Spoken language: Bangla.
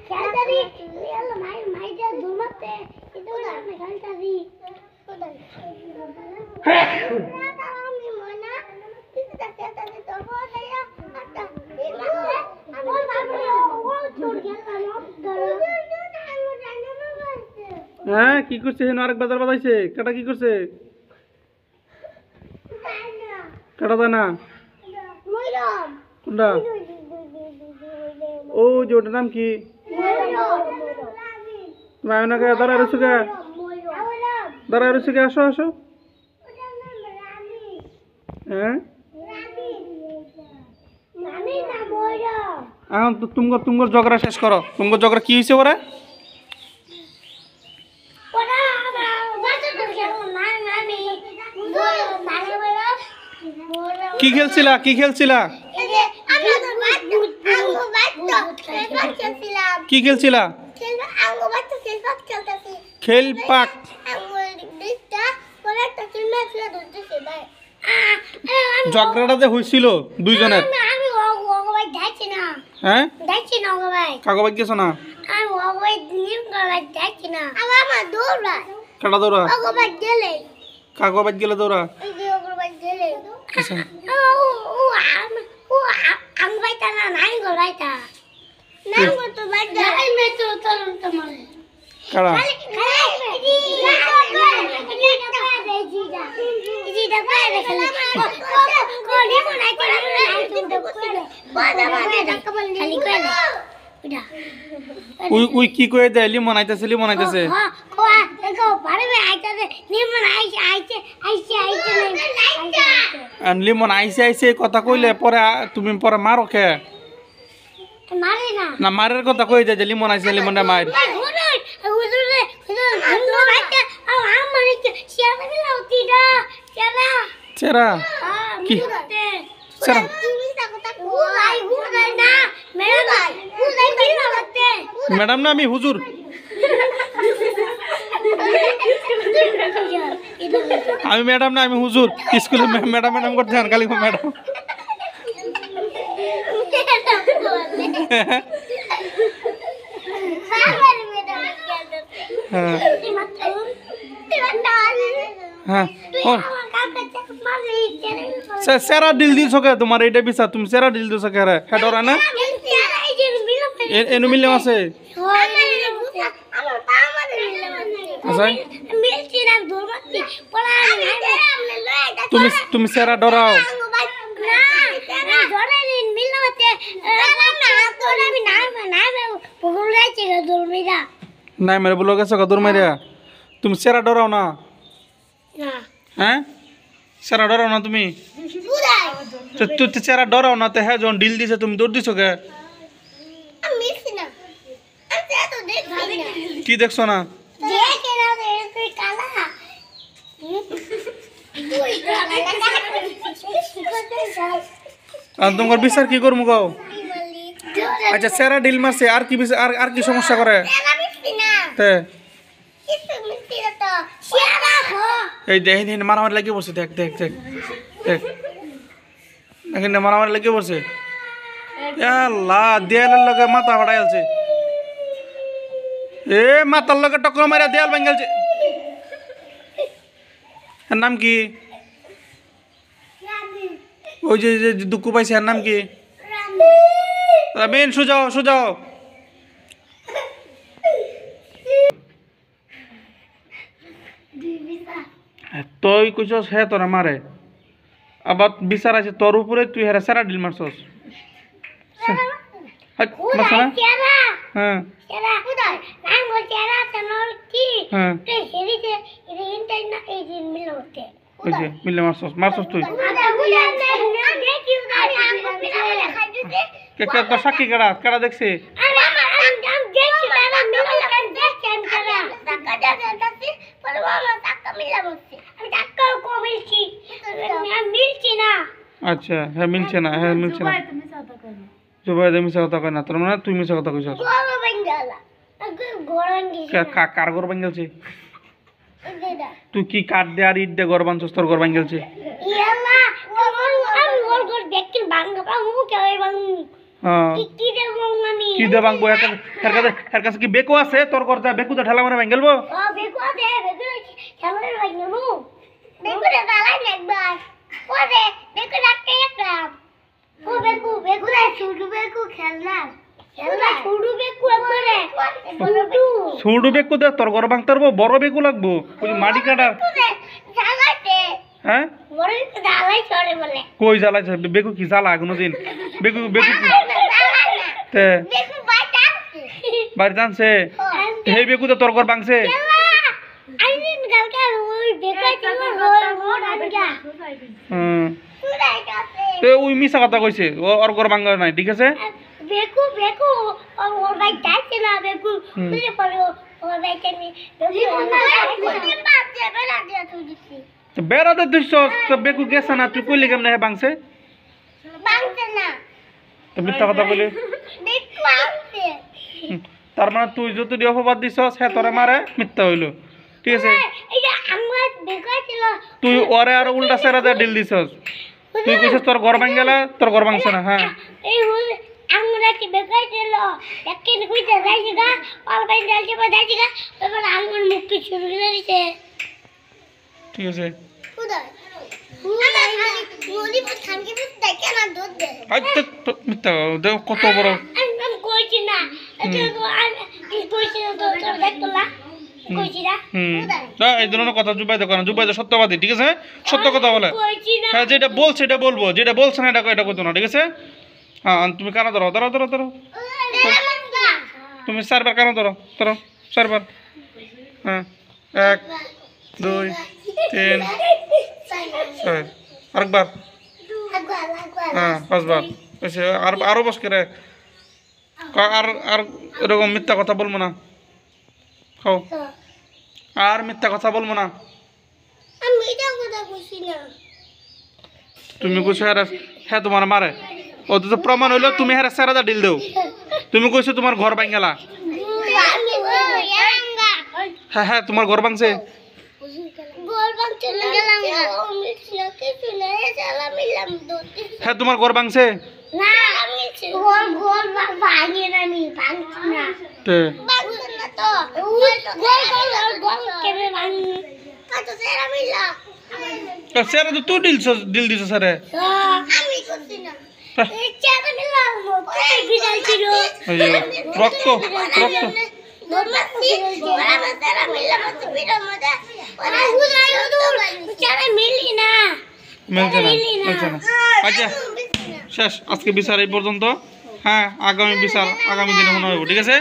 খেলতারি এলা মাইটা ধুমাতে এটা আমি খেলতারি আমি মনা এটা খেলতারি তো বড়য়া আটা আমি ও ছোট গেলাম হ্যাঁ কি করছে হেন আরেক বাজার বাজাইছে কাটা কি করছে কাটা দেয় না ময়রাম কোনটা ও যে ওটার নাম কি তুমি আয়নাকে দাঁড়ায় রয়েছো কে দাঁড়ায় রয়েছো কে আসো আসো হ্যাঁ এখন তো তুমগো ঝগড়া শেষ করো তুমগো ঝগড়া কি হয়েছে ওরা কি খেলছিলা কি খেলছিলা কি খেলছিলা খেল পাক ঝগড়াটা যে হয়েছিল দুইজনের হ্যাঁ কাগজ গেছো না কাটা দৌড়া কাগজ গেলে দৌড়া কারা উই কি কয়ে দেয় লিমন আইতাছে লিমন আইছে কথা কইলে পরে তুমি পরে মারো কে না মারের কথা কই যায় যে লিমন আইছে লিমনটা মার চেরা কি চেরা ম্যাডাম না আমি হুজুর আমি ম্যাডাম না আমি হুজুর স্কুলে ম্যাডাম করতে হন খালি ম্যাডাম হ্যাঁ সেরা ডিল দিছো কে তোমার এটা বিচার তুমি সেরা ডিল দিছো কে রে হেডরা না এনু মিললে আছে তুমি সেরা ডরাও নাই মেরে বলো গেছো দূর মেরিয়া তুমি সেরা ডরাও না হ্যাঁ সেরা ডরাও না তুমি তুই সেরা ডরাও না তো হ্যাঁ যখন ডিল দিছে তুমি দৌড় দিছো কে কি দেখছো না তোমার বিচার কি করবো গাও আচ্ছা সেরা ডিল মারছে আর কি আর কি সমস্যা করে এই দেখেন মারামারি লাগিয়ে পড়ছে দেখ দেখ দেখ দেখ এখানে মারামারি লাগিয়ে পড়ছে আল্লাহ দেয়ালের লগে মাথা ফাটাই আছে এ মাথার লগে টক্কর মারা দেয়াল ভাঙালছে এর নাম কি ওই যে দুঃখ পাইছে এর নাম কি রামিন সুজাও সুজাও তুই কইছস হ্যাঁ তোরা মারে আবার বিচার আছে তোর উপরে তুই হেরা সারা ডিল মারছস হ্যাঁ মিলে মারছস তুই তোর সাক্ষী কেডা কেডা দেখছে আচ্ছা হ্যাঁ মিলছে না জুবাইদা মিছা কথা কয় না তোর মানে তুই মিছা কথা কইছস কার ঘর ভাঙলছে তুই কি কাঠ দে আর ইট দে ঘর বানছস তোর ঘর ভাঙলছে হ্যাঁ কি দেবো আমি কি দে ভাঙবো এর কাছে কি বেকু আছে তোর করতে বেকুতে ঠেলা মারে ভাঙ গেলবো ও বেকু আছে বেকু খেলার লাগে নু বেকু রে দালাই একবার ও রে বেকু রাখতে একবার ও বেকু রে শুরু বেকু খেলনা শুরু বেকু একবারে ছোট বেকু দে তোর ঘর ভাঙতে পারবো বড় বেকু লাগবো ওই মাটি কাটা জ্বালাইতে হ্যাঁ বড় বেকু জ্বালাই চড়ে বলে কই জ্বালাইছে বেকু কি জ্বালা কোনোদিন বেকু কি তে বেকু বাইতাছে বাড়ি জানছে হে বেকু তো তোর ঘর ভাঙছে আইদিন কালকে ওই বেকু ছিল রোড আইগা হুম পুরাই কাছে তে ওই মিছা কথা কইছে ওর ঘর ভাঙা নাই ঠিক আছে বেকু ওর ভাই যাচ্ছে না বেকু তুই পড়ো ওর ভাই কেনি বেড়াতে তুই তো বেকু গেছে না তুই কইলি কেমনে হে ভাঙছে বাংছে না তো মিথ্যা কথা বলি বেকু আসছে তার মানে তুই যত দিয়ে অপবাদ দিছস হে তোরে মারে মিথ্যা হইলো ঠিক আছে এইটা আমার বেকু ছিল তুই ওরে আর উল্টা সেরা দিয়ে ডিল দিছস তুই কইছস তোর ঘর ভাঙ গেলা তোর ঘর ভাঙছে না হ্যাঁ এই হল আমরা কি বেকু ছিল একদিন কইতে যাইছি গা ওর ভাই যাইছে বা যাইছি গা এবার আমার মুখ কি শুরু করে দিছে ঠিক আছে উদয় আমার নলি পথ খানকে পথ দেখে না দুধ দে আই তো মিথ্যা দেখ কত বড় আমি কইছি না এটা আমি কইছি না তো তোর দেখতো না কইছি না না এই ধরনের কথা জুবাই দেখো না জুবাই সত্যবাদী ঠিক আছে সত্য কথা বলে কইছি না হ্যাঁ যেটা বলছে এটা বলবো যেটা বলছে না এটা কইতো না ঠিক আছে হ্যাঁ তুমি কানা ধরো ধরো ধরো ধরো তুমি চারবার কানা ধরো ধরো চারবার হ্যাঁ 1 2 3 4 আরেকবার হ্যাঁ 5 বার আর আরো বস করে আর আর এরকম মিথ্যা কথা বলবো না খাও আর মিথ্যা কথা বলবো না আমি এটা কথা কইছি না তুমি কইছো হ্যাঁ তোমার মারে ও তো প্রমাণ হইলো তুমি হ্যাঁ সেরাদা ডিল দেও তুমি কইছো তোমার ঘর ভাঙ গেলা আমি ইয়াঙ্গা হ্যাঁ হ্যাঁ তোমার ঘর ভাঙছে গোল বাং চলে গেলাম আমি ছিলাকে শুনে চালা মিলাম দুধ হ্যাঁ তোমার ঘর ভাঙছে না আমি গোল ভাঙিয়ে না আমি ভাঙছি না তে ভাঙছি না তো গোল কেমনে ভাঙি কত সেরা মিলা সেরা তো তুই ডিল দিছ স্যারে আমি করছি না এই চাটা মিলা কোথায় বিড়াল ছিল রক্ত রক্ত নরমাসি বড় সেরা মিলা মত বিড়াল মজা ওরা হুদাই দূর চাটা মিলি না মিলছে না আচ্ছা শেষ আজকে বিচার এই পর্যন্ত হ্যাঁ আগামী বিচার আগামী দিনে মনে হবে ঠিক আছে